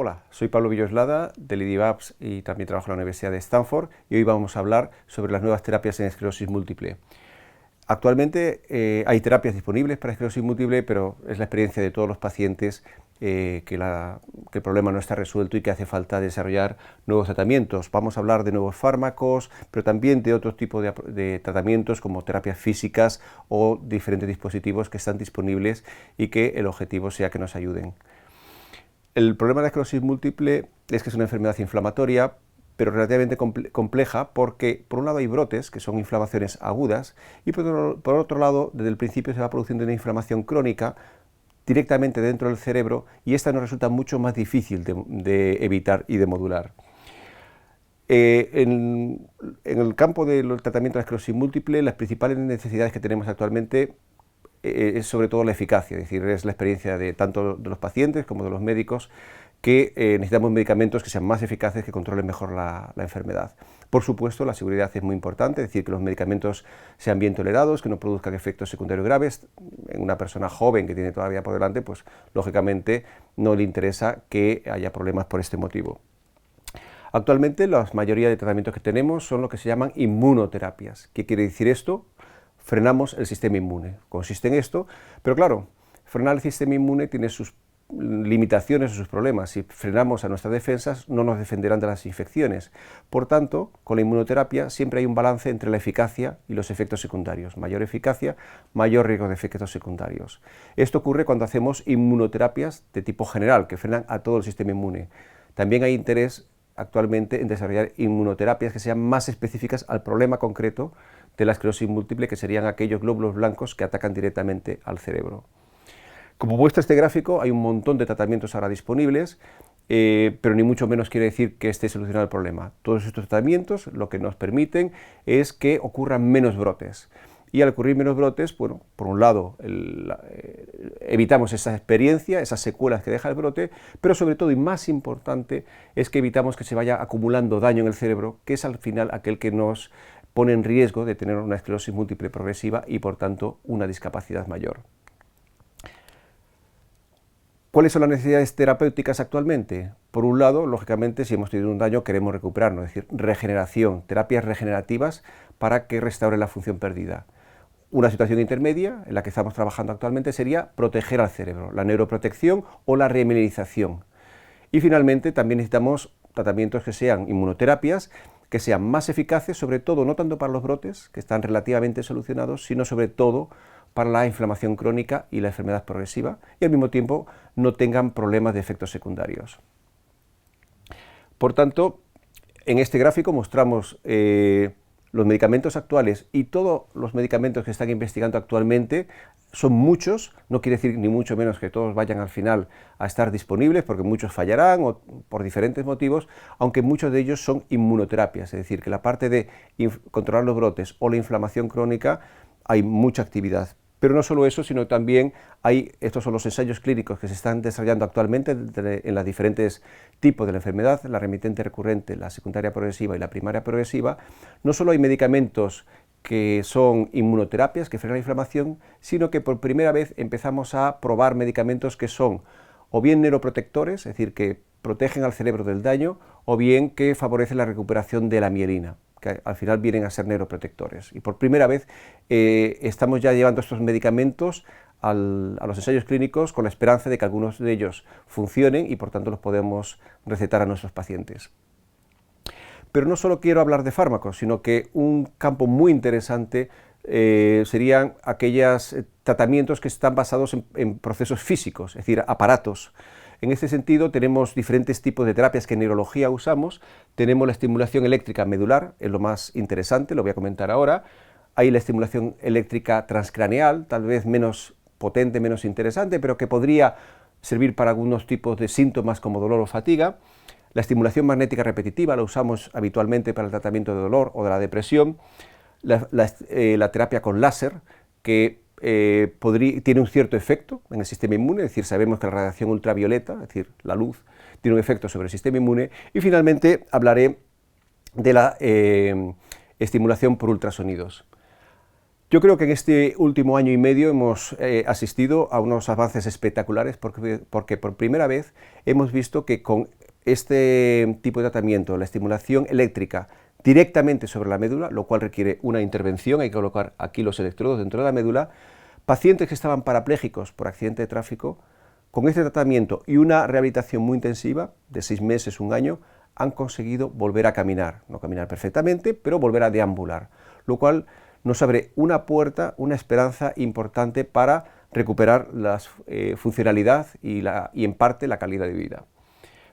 Hola, soy Pablo Villoslada del IDIVAPS y también trabajo en la Universidad de Stanford y hoy vamos a hablar sobre las nuevas terapias en esclerosis múltiple. Actualmente hay terapias disponibles para esclerosis múltiple, pero es la experiencia de todos los pacientes que el problema no está resuelto y que hace falta desarrollar nuevos tratamientos. Vamos a hablar de nuevos fármacos, pero también de otro tipo de tratamientos como terapias físicas o diferentes dispositivos que están disponibles y que el objetivo sea que nos ayuden. El problema de la esclerosis múltiple es que es una enfermedad inflamatoria, pero relativamente compleja porque, por un lado, hay brotes, que son inflamaciones agudas, y por otro lado, desde el principio se va produciendo una inflamación crónica directamente dentro del cerebro, y esta nos resulta mucho más difícil de evitar y de modular. En el campo del tratamiento de la esclerosis múltiple, las principales necesidades que tenemos actualmente es sobre todo la eficacia, es decir, es la experiencia de tanto de los pacientes como de los médicos que necesitamos medicamentos que sean más eficaces, que controlen mejor la enfermedad. Por supuesto, la seguridad es muy importante, es decir, que los medicamentos sean bien tolerados, que no produzcan efectos secundarios graves. En una persona joven que tiene todavía por delante, pues lógicamente no le interesa que haya problemas por este motivo. Actualmente la mayoría de tratamientos que tenemos son lo que se llaman inmunoterapias. ¿Qué quiere decir esto? Frenamos el sistema inmune. Consiste en esto, pero claro, frenar el sistema inmune tiene sus limitaciones o sus problemas. Si frenamos a nuestras defensas, no nos defenderán de las infecciones. Por tanto, con la inmunoterapia siempre hay un balance entre la eficacia y los efectos secundarios. Mayor eficacia, mayor riesgo de efectos secundarios. Esto ocurre cuando hacemos inmunoterapias de tipo general, que frenan a todo el sistema inmune. También hay interés actualmente en desarrollar inmunoterapias que sean más específicas al problema concreto de la esclerosis múltiple, que serían aquellos glóbulos blancos que atacan directamente al cerebro. Como muestra este gráfico, hay un montón de tratamientos ahora disponibles, pero ni mucho menos quiere decir que esté solucionado el problema. Todos estos tratamientos lo que nos permiten es que ocurran menos brotes. Y al ocurrir menos brotes, bueno, por un lado evitamos esa experiencia, esas secuelas que deja el brote, pero sobre todo y más importante es que evitamos que se vaya acumulando daño en el cerebro, que es al final aquel que nos pone en riesgo de tener una esclerosis múltiple progresiva y por tanto una discapacidad mayor. ¿Cuáles son las necesidades terapéuticas actualmente? Por un lado, lógicamente, si hemos tenido un daño queremos recuperarnos, es decir, regeneración, terapias regenerativas para que restaure la función perdida. Una situación intermedia en la que estamos trabajando actualmente sería proteger al cerebro, la neuroprotección o la remineralización. Y finalmente también necesitamos tratamientos que sean inmunoterapias, que sean más eficaces, sobre todo no tanto para los brotes, que están relativamente solucionados, sino sobre todo para la inflamación crónica y la enfermedad progresiva, y al mismo tiempo no tengan problemas de efectos secundarios. Por tanto, en este gráfico mostramos los medicamentos actuales y todos los medicamentos que están investigando actualmente. Son muchos, no quiere decir ni mucho menos que todos vayan al final a estar disponibles, porque muchos fallarán o por diferentes motivos, aunque muchos de ellos son inmunoterapias, es decir, que la parte de controlar los brotes o la inflamación crónica hay mucha actividad. Pero no solo eso, sino también estos son los ensayos clínicos que se están desarrollando actualmente en los diferentes tipos de la enfermedad, la remitente recurrente, la secundaria progresiva y la primaria progresiva. No solo hay medicamentos que son inmunoterapias, que frenan la inflamación, sino que por primera vez empezamos a probar medicamentos que son o bien neuroprotectores, es decir, que protegen al cerebro del daño, o bien que favorecen la recuperación de la mielina, que al final vienen a ser neuroprotectores. Y por primera vez estamos ya llevando estos medicamentos a los ensayos clínicos con la esperanza de que algunos de ellos funcionen y por tanto los podemos recetar a nuestros pacientes. Pero no solo quiero hablar de fármacos, sino que un campo muy interesante serían aquellos tratamientos que están basados en procesos físicos, es decir, aparatos. En este sentido tenemos diferentes tipos de terapias que en neurología usamos. Tenemos la estimulación eléctrica medular, es lo más interesante, lo voy a comentar ahora. Hay la estimulación eléctrica transcraneal, tal vez menos potente, menos interesante, pero que podría servir para algunos tipos de síntomas como dolor o fatiga. La estimulación magnética repetitiva la usamos habitualmente para el tratamiento de dolor o de la depresión. La terapia con láser, que tiene un cierto efecto en el sistema inmune, es decir, sabemos que la radiación ultravioleta, es decir, la luz, tiene un efecto sobre el sistema inmune. Y finalmente hablaré de la estimulación por ultrasonidos. Yo creo que en este último año y medio hemos asistido a unos avances espectaculares porque por primera vez hemos visto que con este tipo de tratamiento, la estimulación eléctrica directamente sobre la médula, lo cual requiere una intervención, hay que colocar aquí los electrodos dentro de la médula, pacientes que estaban parapléjicos por accidente de tráfico, con este tratamiento y una rehabilitación muy intensiva, de 6 meses, un año, han conseguido volver a caminar, no caminar perfectamente, pero volver a deambular, lo cual nos abre una puerta, una esperanza importante para recuperar la funcionalidad y en parte la calidad de vida.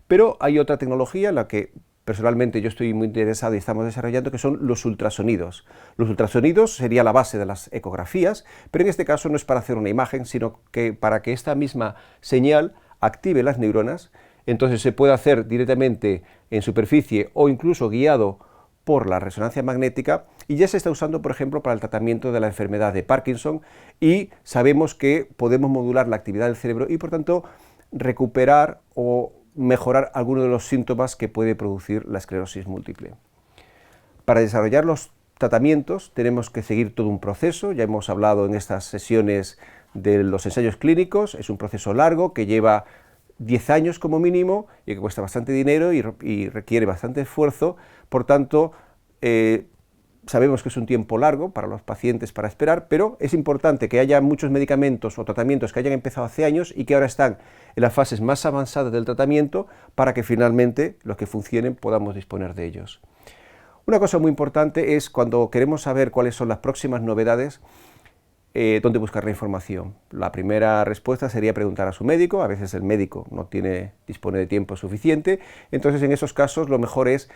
Pero hay otra tecnología en la que personalmente yo estoy muy interesado y estamos desarrollando, que son los ultrasonidos. Los ultrasonidos sería la base de las ecografías, pero en este caso no es para hacer una imagen, sino que para que esta misma señal active las neuronas, entonces se puede hacer directamente en superficie o incluso guiado por la resonancia magnética, y ya se está usando, por ejemplo, para el tratamiento de la enfermedad de Parkinson, y sabemos que podemos modular la actividad del cerebro y, por tanto, recuperar o mejorar algunos de los síntomas que puede producir la esclerosis múltiple. Para desarrollar los tratamientos tenemos que seguir todo un proceso, ya hemos hablado en estas sesiones de los ensayos clínicos, es un proceso largo que lleva 10 años como mínimo y que cuesta bastante dinero y requiere bastante esfuerzo, por tanto sabemos que es un tiempo largo para los pacientes para esperar, pero es importante que haya muchos medicamentos o tratamientos que hayan empezado hace años y que ahora están en las fases más avanzadas del tratamiento para que finalmente los que funcionen podamos disponer de ellos. Una cosa muy importante es cuando queremos saber cuáles son las próximas novedades, dónde buscar la información. La primera respuesta sería preguntar a su médico, a veces el médico no dispone de tiempo suficiente, entonces en esos casos lo mejor es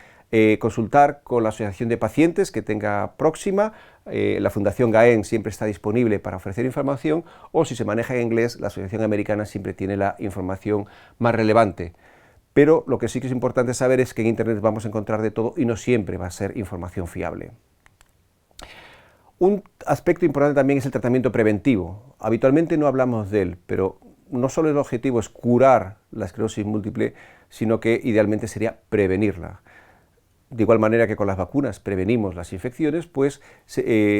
consultar con la asociación de pacientes que tenga próxima, la Fundación Gaen siempre está disponible para ofrecer información, o si se maneja en inglés, la Asociación Americana siempre tiene la información más relevante. Pero lo que sí que es importante saber es que en Internet vamos a encontrar de todo y no siempre va a ser información fiable. Un aspecto importante también es el tratamiento preventivo. Habitualmente no hablamos de él, pero no solo el objetivo es curar la esclerosis múltiple, sino que idealmente sería prevenirla. De igual manera que con las vacunas prevenimos las infecciones, pues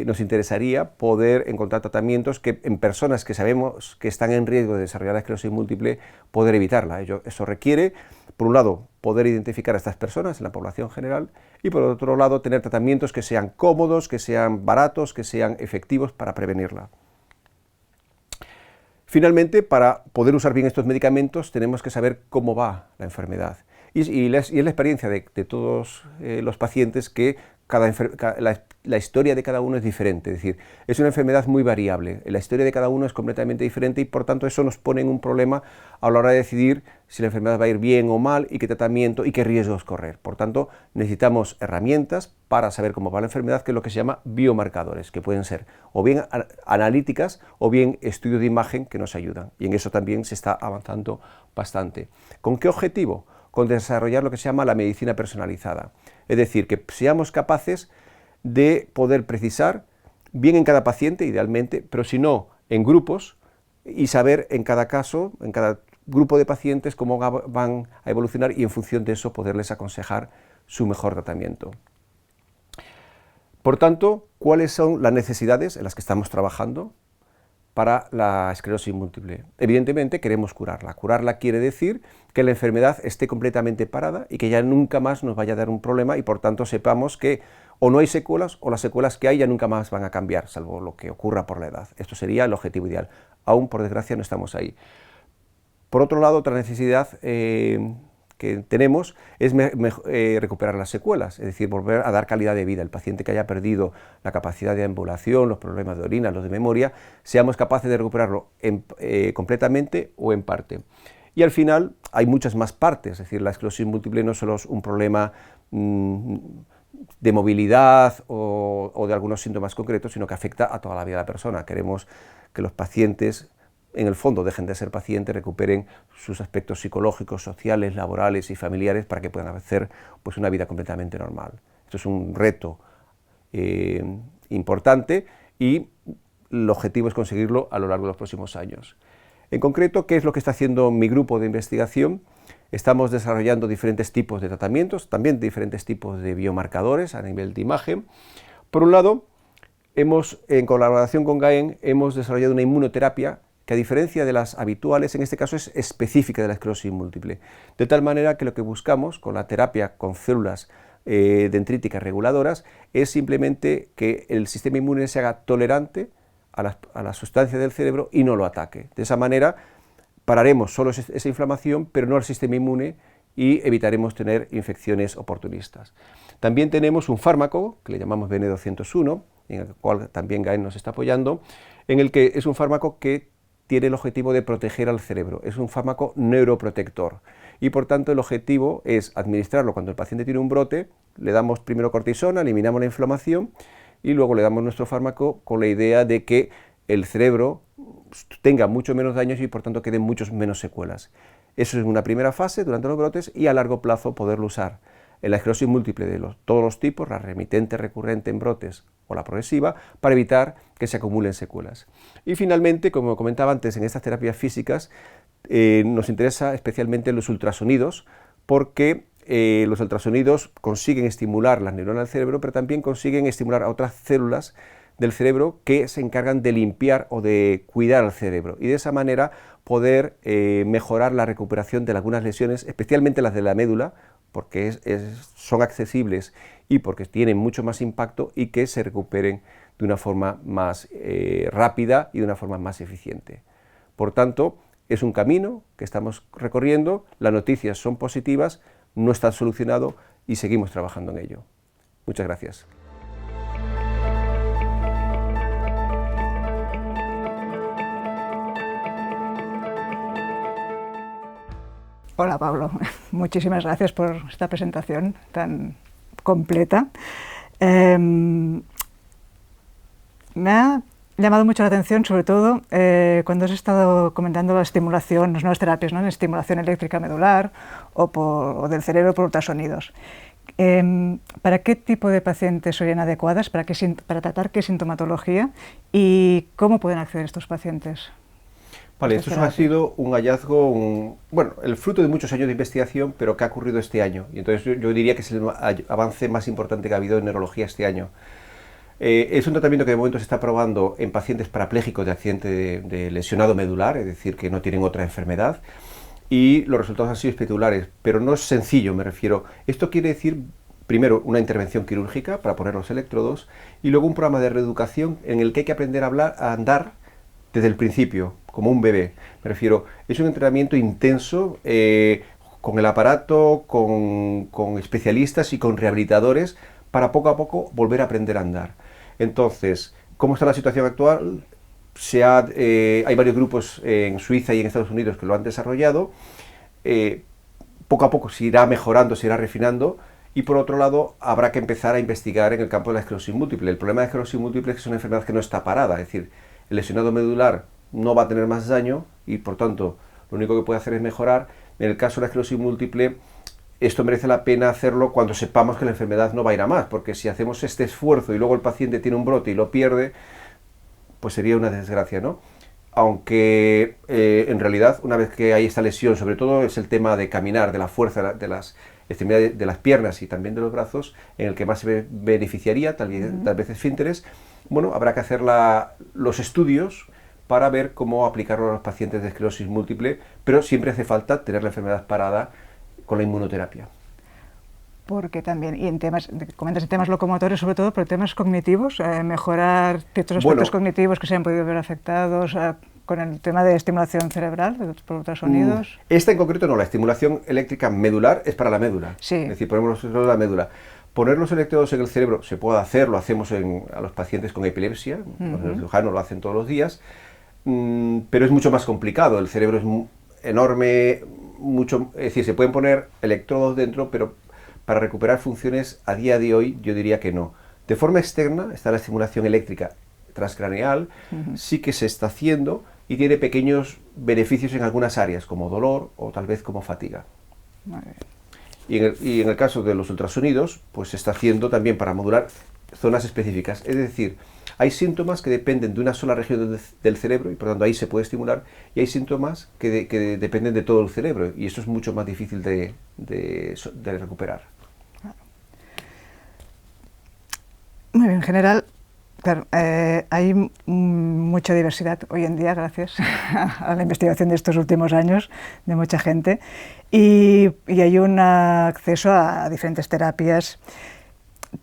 nos interesaría poder encontrar tratamientos que en personas que sabemos que están en riesgo de desarrollar la esclerosis múltiple, poder evitarla. Eso requiere, por un lado, poder identificar a estas personas en la población general y por otro lado, tener tratamientos que sean cómodos, que sean baratos, que sean efectivos para prevenirla. Finalmente, para poder usar bien estos medicamentos, tenemos que saber cómo va la enfermedad. Y es la experiencia de todos los pacientes que la historia de cada uno es diferente, es decir, es una enfermedad muy variable, la historia de cada uno es completamente diferente y por tanto eso nos pone en un problema a la hora de decidir si la enfermedad va a ir bien o mal y qué tratamiento y qué riesgos correr. Por tanto, necesitamos herramientas para saber cómo va la enfermedad, que es lo que se llama biomarcadores, que pueden ser o bien analíticas o bien estudios de imagen que nos ayudan, y en eso también se está avanzando bastante. ¿Con qué objetivo? Con desarrollar lo que se llama la medicina personalizada, es decir, que seamos capaces de poder precisar bien en cada paciente, idealmente, pero si no, en grupos, y saber en cada caso, en cada grupo de pacientes, cómo van a evolucionar y en función de eso poderles aconsejar su mejor tratamiento. Por tanto, ¿cuáles son las necesidades en las que estamos trabajando para la esclerosis múltiple? Evidentemente queremos curarla. Curarla quiere decir que la enfermedad esté completamente parada y que ya nunca más nos vaya a dar un problema y por tanto sepamos que o no hay secuelas o las secuelas que hay ya nunca más van a cambiar, salvo lo que ocurra por la edad. Esto sería el objetivo ideal. Aún por desgracia no estamos ahí. Por otro lado, otra necesidad que tenemos es recuperar las secuelas, es decir, volver a dar calidad de vida. El paciente que haya perdido la capacidad de ambulación, los problemas de orina, los de memoria, seamos capaces de recuperarlo completamente o en parte. Y al final hay muchas más partes, es decir, la esclerosis múltiple no solo es un problema de movilidad o de algunos síntomas concretos, sino que afecta a toda la vida de la persona. Queremos que los pacientes, en el fondo, dejen de ser pacientes, recuperen sus aspectos psicológicos, sociales, laborales y familiares para que puedan hacer pues, una vida completamente normal. Esto es un reto importante y el objetivo es conseguirlo a lo largo de los próximos años. En concreto, ¿qué es lo que está haciendo mi grupo de investigación? Estamos desarrollando diferentes tipos de tratamientos, también diferentes tipos de biomarcadores a nivel de imagen. Por un lado, en colaboración con GAEN, hemos desarrollado una inmunoterapia que, a diferencia de las habituales, en este caso es específica de la esclerosis múltiple, de tal manera que lo que buscamos con la terapia con células dendríticas reguladoras es simplemente que el sistema inmune se haga tolerante a la sustancia del cerebro y no lo ataque. De esa manera pararemos solo esa inflamación, pero no al sistema inmune, y evitaremos tener infecciones oportunistas. También tenemos un fármaco que le llamamos BN201, en el cual también GAEN nos está apoyando, en el que es un fármaco que tiene el objetivo de proteger al cerebro. Es un fármaco neuroprotector y, por tanto, el objetivo es administrarlo cuando el paciente tiene un brote. Le damos primero cortisona, eliminamos la inflamación y luego le damos nuestro fármaco con la idea de que el cerebro tenga mucho menos daños y, por tanto, queden muchos menos secuelas. Eso es una primera fase durante los brotes, y a largo plazo poderlo usar en la esclerosis múltiple de todos los tipos, la remitente, recurrente en brotes o la progresiva, para evitar que se acumulen secuelas. Y finalmente, como comentaba antes, en estas terapias físicas nos interesa especialmente los ultrasonidos, porque los ultrasonidos consiguen estimular las neuronas del cerebro, pero también consiguen estimular a otras células del cerebro que se encargan de limpiar o de cuidar al cerebro, y de esa manera poder mejorar la recuperación de algunas lesiones, especialmente las de la médula, porque son accesibles y porque tienen mucho más impacto, y que se recuperen de una forma más rápida y de una forma más eficiente. Por tanto, es un camino que estamos recorriendo, las noticias son positivas, no está solucionado y seguimos trabajando en ello. Muchas gracias. Hola Pablo, muchísimas gracias por esta presentación tan completa. Me ha llamado mucho la atención, sobre todo cuando has estado comentando la estimulación, las nuevas terapias, ¿no?, en estimulación eléctrica medular o del cerebro por ultrasonidos. ¿Para qué tipo de pacientes serían adecuadas? ¿Para tratar qué sintomatología? ¿Y cómo pueden acceder estos pacientes? Vale, esto ha sido un hallazgo, bueno, el fruto de muchos años de investigación, pero que ha ocurrido este año. Y entonces yo diría que es el avance más importante que ha habido en neurología este año. Es un tratamiento que de momento se está probando en pacientes parapléjicos de accidente de lesionado medular, es decir, que no tienen otra enfermedad, y los resultados han sido espectaculares, pero no es sencillo, me refiero. Esto quiere decir, primero, una intervención quirúrgica para poner los electrodos, y luego un programa de reeducación en el que hay que aprender a andar desde el principio, como un bebé. Me refiero, es un entrenamiento intenso, con el aparato, con especialistas y con rehabilitadores, para poco a poco volver a aprender a andar. Entonces, ¿cómo está la situación actual? Hay varios grupos en Suiza y en Estados Unidos que lo han desarrollado. Poco a poco se irá mejorando, se irá refinando, y por otro lado habrá que empezar a investigar en el campo de la esclerosis múltiple. El problema de la esclerosis múltiple es que es una enfermedad que no está parada, es decir, el lesionado medular no va a tener más daño y, por tanto, lo único que puede hacer es mejorar. En el caso de la esclerosis múltiple, esto merece la pena hacerlo cuando sepamos que la enfermedad no va a ir a más, porque si hacemos este esfuerzo y luego el paciente tiene un brote y lo pierde, pues sería una desgracia, ¿no? Aunque en realidad, una vez que hay esta lesión, sobre todo es el tema de caminar, de la fuerza de las extremidades, de las piernas y también de los brazos, en el que más se beneficiaría, tal vez esfínteres. Bueno, habrá que hacer los estudios para ver cómo aplicarlo a los pacientes de esclerosis múltiple, pero siempre hace falta tener la enfermedad parada con la inmunoterapia. Porque también, y comentas en temas locomotores sobre todo, pero temas cognitivos, mejorar ciertos aspectos cognitivos que se han podido ver afectados con el tema de estimulación cerebral por ultrasonidos. Esta en concreto no, la estimulación eléctrica medular es para la médula, sí. Es decir, ponemos los electrodos en la médula. Poner los electrodos en el cerebro se puede hacer, lo hacemos a los pacientes con epilepsia, los cirujanos lo hacen todos los días, pero es mucho más complicado, el cerebro es enorme, es decir, se pueden poner electrodos dentro, pero para recuperar funciones a día de hoy yo diría que no. De forma externa está la estimulación eléctrica transcraneal, sí que se está haciendo y tiene pequeños beneficios en algunas áreas, como dolor o tal vez como fatiga. Muy bien. Y en el caso de los ultrasonidos, pues se está haciendo también para modular zonas específicas. Es decir, hay síntomas que dependen de una sola región del cerebro y por tanto ahí se puede estimular, y hay síntomas que dependen de todo el cerebro, y eso es mucho más difícil de recuperar. Muy bien, en general, Claro, hay mucha diversidad hoy en día gracias a la investigación de estos últimos años de mucha gente y hay un acceso a diferentes terapias.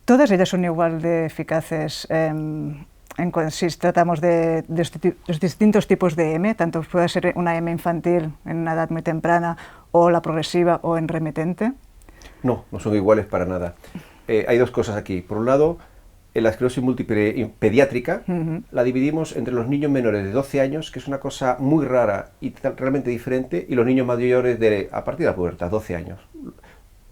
Todas ellas son igual de eficaces si tratamos de los distintos tipos de M, tanto puede ser una M infantil en una edad muy temprana o la progresiva o en remitente. No, no son iguales para nada. Hay dos cosas aquí. Por un lado, la esclerosis múltiple pediátrica la dividimos entre los niños menores de 12 años, que es una cosa muy rara y realmente diferente, y los niños mayores a partir de la pubertad, 12 años.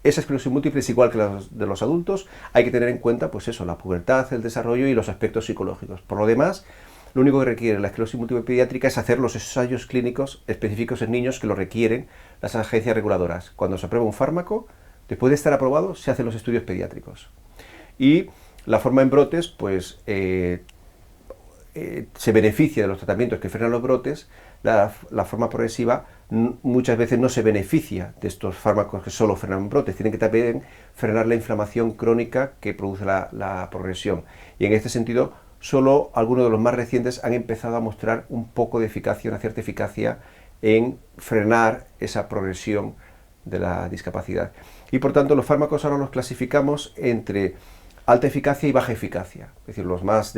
Esa esclerosis múltiple es igual que la de los adultos, hay que tener en cuenta pues eso, la pubertad, el desarrollo y los aspectos psicológicos. Por lo demás, lo único que requiere la esclerosis múltiple pediátrica es hacer los ensayos clínicos específicos en niños que lo requieren las agencias reguladoras. Cuando se aprueba un fármaco, después de estar aprobado, se hacen los estudios pediátricos. Y la forma en brotes, pues se beneficia de los tratamientos que frenan los brotes. La forma progresiva muchas veces no se beneficia de estos fármacos que solo frenan brotes, tienen que también frenar la inflamación crónica que produce la progresión. Y en este sentido, solo algunos de los más recientes han empezado a mostrar un poco de eficacia, una cierta eficacia en frenar esa progresión de la discapacidad. Y por tanto, los fármacos ahora los clasificamos entre alta eficacia y baja eficacia, es decir, los más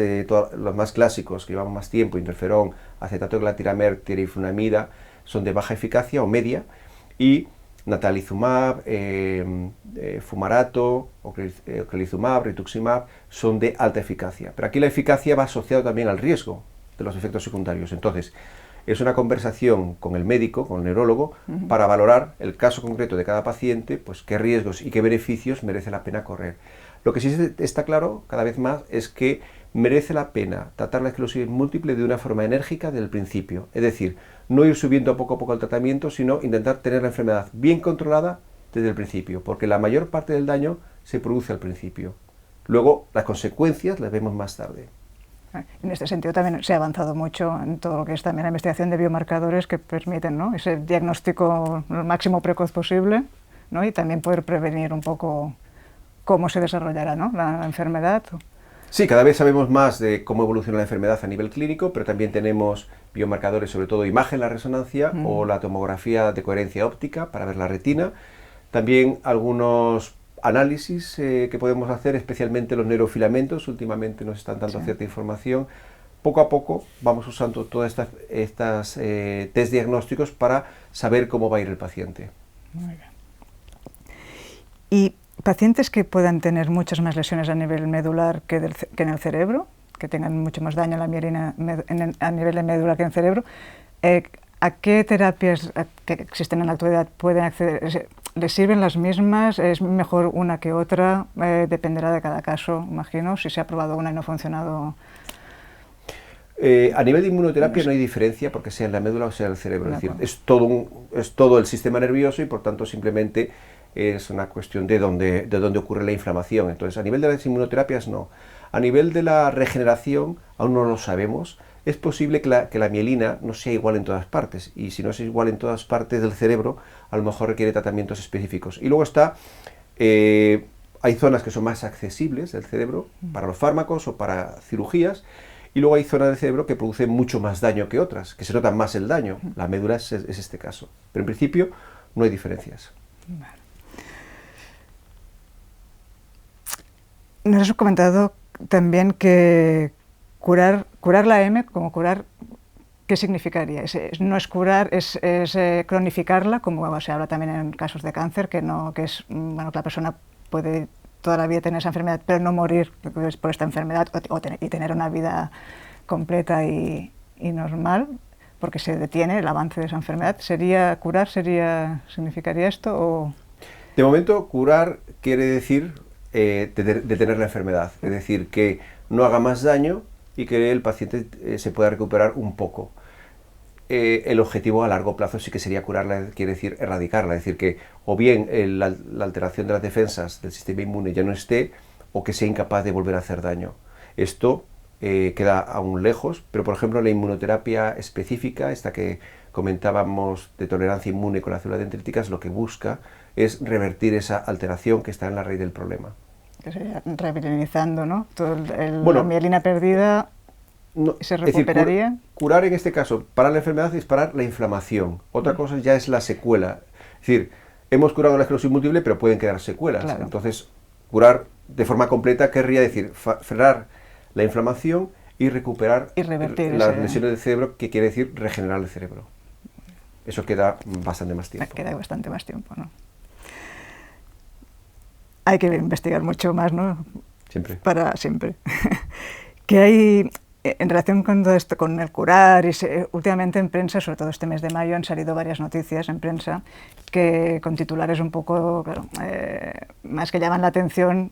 clásicos que llevan más tiempo, interferón, acetato de glatiramer, tiriflunomida, son de baja eficacia o media, y natalizumab, fumarato, ocrelizumab, rituximab son de alta eficacia. Pero aquí la eficacia va asociada también al riesgo de los efectos secundarios. Entonces, es una conversación con el médico, con el neurólogo, para valorar el caso concreto de cada paciente, pues qué riesgos y qué beneficios merece la pena correr. Lo que sí está claro cada vez más es que merece la pena tratar la esclerosis múltiple de una forma enérgica desde el principio. Es decir, no ir subiendo poco a poco el tratamiento, sino intentar tener la enfermedad bien controlada desde el principio, porque la mayor parte del daño se produce al principio. Luego, las consecuencias las vemos más tarde. En este sentido también se ha avanzado mucho en todo lo que es también la investigación de biomarcadores que permiten, ¿no?, ese diagnóstico lo máximo precoz posible, ¿no?, y también poder prevenir un poco cómo se desarrollará, ¿no?, la enfermedad. Sí, cada vez sabemos más de cómo evoluciona la enfermedad a nivel clínico, pero también tenemos biomarcadores, sobre todo imagen, la resonancia o la tomografía de coherencia óptica para ver la retina. También algunos análisis que podemos hacer, especialmente los neurofilamentos, últimamente nos están dando cierta información. Poco a poco vamos usando todas estas test diagnósticos para saber cómo va a ir el paciente. Muy bien. Y pacientes que puedan tener muchas más lesiones a nivel medular que en el cerebro, que tengan mucho más daño a la mielina a nivel de médula que en cerebro, ¿a qué terapias que existen en la actualidad pueden acceder? ¿Les sirven las mismas? ¿Es mejor una que otra? Dependerá de cada caso, imagino, si se ha probado una y no ha funcionado. A nivel de inmunoterapia no hay diferencia porque sea en la médula o sea en el cerebro, es decir, es todo el sistema nervioso y por tanto simplemente es una cuestión de dónde ocurre la inflamación. Entonces, a nivel de las inmunoterapias no. A nivel de la regeneración, aún no lo sabemos. Es posible que la mielina no sea igual en todas partes, y si no es igual en todas partes del cerebro, a lo mejor requiere tratamientos específicos. Y luego hay zonas que son más accesibles del cerebro para los fármacos o para cirugías, y luego hay zonas del cerebro que producen mucho más daño que otras, que se nota más el daño. La médula es este caso. Pero en principio no hay diferencias. Vale. Nos has comentado también que curar la M, como curar, ¿qué significaría? No es curar, es cronificarla, como se habla también en casos de cáncer, que la persona puede toda la vida tener esa enfermedad, pero no morir por esta enfermedad y tener una vida completa y normal, porque se detiene el avance de esa enfermedad. ¿Significaría esto? O? De momento, curar quiere decir detener la enfermedad, es decir, que no haga más daño y que el paciente se pueda recuperar un poco. El objetivo a largo plazo sí que sería curarla, quiere decir erradicarla, es decir, que o bien la alteración de las defensas del sistema inmune ya no esté, o que sea incapaz de volver a hacer daño. Esto queda aún lejos, pero por ejemplo la inmunoterapia específica, esta que comentábamos de tolerancia inmune con las células dendríticas, lo que busca es revertir esa alteración que está en la raíz del problema. que sería remiyelinizando, ¿no? La Bueno, mielina perdida se recuperaría. Es decir, curar en este caso, parar la enfermedad es parar la inflamación. Otra cosa ya es la secuela. Es decir, hemos curado la esclerosis múltiple, pero pueden quedar secuelas. Claro. Entonces, curar de forma completa querría decir frenar la inflamación y recuperar y revertir las lesiones del cerebro, que quiere decir regenerar el cerebro. Eso queda bastante más tiempo. Queda bastante más tiempo, ¿no? Hay que investigar mucho más, ¿no? Siempre. Para siempre. Que hay, en relación con todo esto, con el curar, y últimamente en prensa, sobre todo este mes de mayo, han salido varias noticias en prensa que con titulares un poco, claro, más que llaman la atención,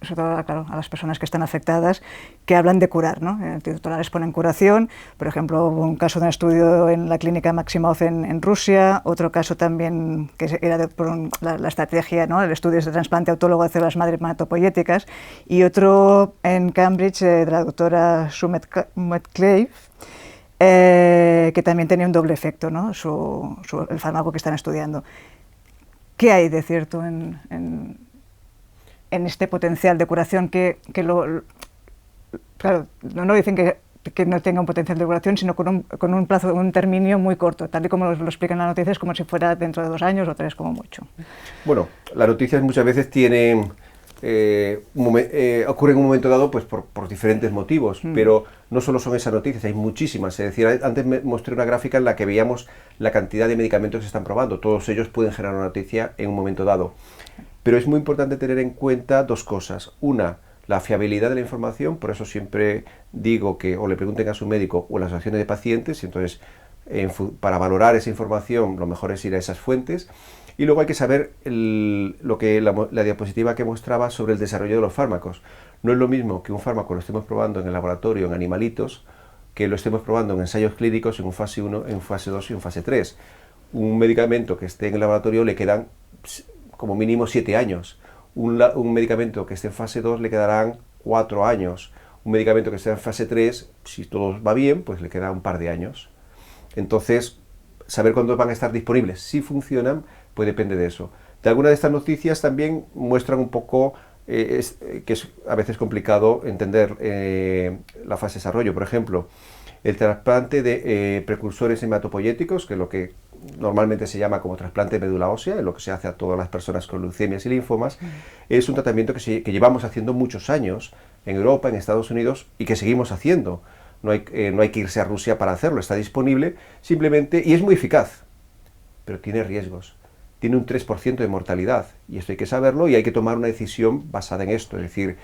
sobre todo, claro, a las personas que están afectadas, que hablan de curar, ¿no? Titulares ponen curación. Por ejemplo, hubo un caso de un estudio en la clínica Maximov en Rusia, otro caso también que era la estrategia, ¿no? El estudio de trasplante autólogo de células madre hematopoyéticas, y otro en Cambridge de la doctora Sue Metcalfe, que también tenía un doble efecto, ¿no? El fármaco que están estudiando. ¿Qué hay de cierto en este potencial de curación claro, no dicen que no tenga un potencial de curación, sino con un plazo, un término muy corto, tal y como lo explican las noticias, como si fuera dentro de 2 años o 3 como mucho? Bueno, las noticias muchas veces tienen ocurre en un momento dado pues por diferentes motivos, pero no solo son esas noticias, hay muchísimas. Es decir, antes me mostré una gráfica en la que veíamos la cantidad de medicamentos que se están probando. Todos ellos pueden generar una noticia en un momento dado. Pero es muy importante tener en cuenta 2 cosas. Una, la fiabilidad de la información. Por eso siempre digo que o le pregunten a su médico o a las asociaciones de pacientes. Entonces, para valorar esa información, lo mejor es ir a esas fuentes. Y luego hay que saber la diapositiva que mostraba sobre el desarrollo de los fármacos. No es lo mismo que un fármaco lo estemos probando en el laboratorio, en animalitos, que lo estemos probando en ensayos clínicos en un fase 1, en fase 2 y en fase 3. Un medicamento que esté en el laboratorio le quedan como mínimo 7 años. Un medicamento que esté en fase 2 le quedarán 4 años. Un medicamento que esté en fase 3, si todo va bien, pues le queda un par de años. Entonces, saber cuándo van a estar disponibles, si funcionan, pues depende de eso. De algunas de estas noticias también muestran un poco que es a veces complicado entender la fase de desarrollo. Por ejemplo, el trasplante de precursores hematopoyéticos, que es lo que normalmente se llama como trasplante de médula ósea, es lo que se hace a todas las personas con leucemias y linfomas, es un tratamiento que llevamos haciendo muchos años en Europa, en Estados Unidos, y que seguimos haciendo. No hay que irse a Rusia para hacerlo, está disponible simplemente, y es muy eficaz, pero tiene riesgos. Tiene un 3% de mortalidad, y esto hay que saberlo, y hay que tomar una decisión basada en esto. Es decir,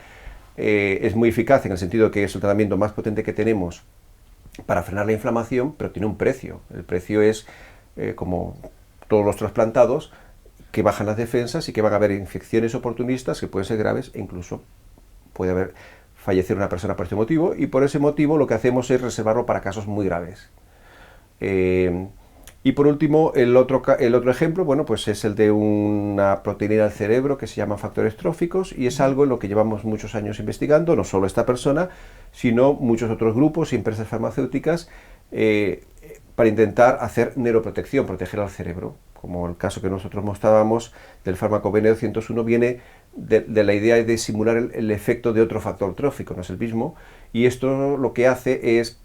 es muy eficaz en el sentido de que es el tratamiento más potente que tenemos para frenar la inflamación, pero tiene un precio. El precio es, como todos los trasplantados, que bajan las defensas y que van a haber infecciones oportunistas que pueden ser graves e incluso puede fallecer una persona por este motivo, y por ese motivo lo que hacemos es reservarlo para casos muy graves. Y por último, el otro ejemplo, bueno, pues es el de una proteína del cerebro que se llama factores tróficos, y es algo en lo que llevamos muchos años investigando, no solo esta persona, sino muchos otros grupos y empresas farmacéuticas, para intentar hacer neuroprotección, proteger al cerebro. Como el caso que nosotros mostrábamos del fármaco B901, viene de la idea de simular el efecto de otro factor trófico, no es el mismo, y esto lo que hace es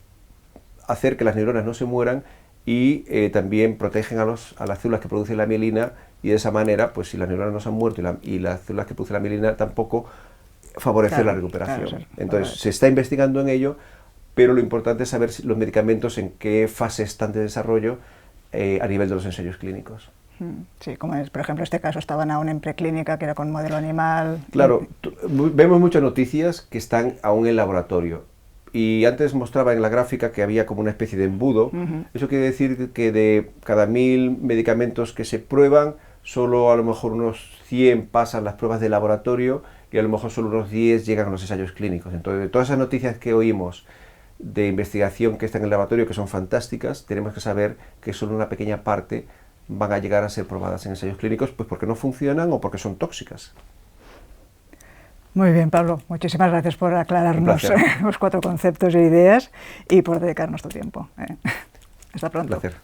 hacer que las neuronas no se mueran y también protegen a las células que producen la mielina, y de esa manera, pues si las neuronas no se han muerto y las células que producen la mielina tampoco, favorecer la recuperación. Claro, Entonces, se está investigando en ello, pero lo importante es saber los medicamentos en qué fase están de desarrollo a nivel de los ensayos clínicos. Sí, como es, por ejemplo, este caso estaban aún en preclínica, que era con modelo animal. Claro, vemos muchas noticias que están aún en laboratorio. Y antes mostraba en la gráfica que había como una especie de embudo. Eso quiere decir que de cada 1000 medicamentos que se prueban, solo a lo mejor unos 100 pasan las pruebas de laboratorio y a lo mejor solo unos 10 llegan a los ensayos clínicos. Entonces, de todas esas noticias que oímos de investigación que están en el laboratorio, que son fantásticas, tenemos que saber que solo una pequeña parte van a llegar a ser probadas en ensayos clínicos, pues porque no funcionan o porque son tóxicas. Muy bien, Pablo, muchísimas gracias por aclararnos los 4 conceptos e ideas y por dedicarnos tu tiempo. Hasta pronto. Un placer.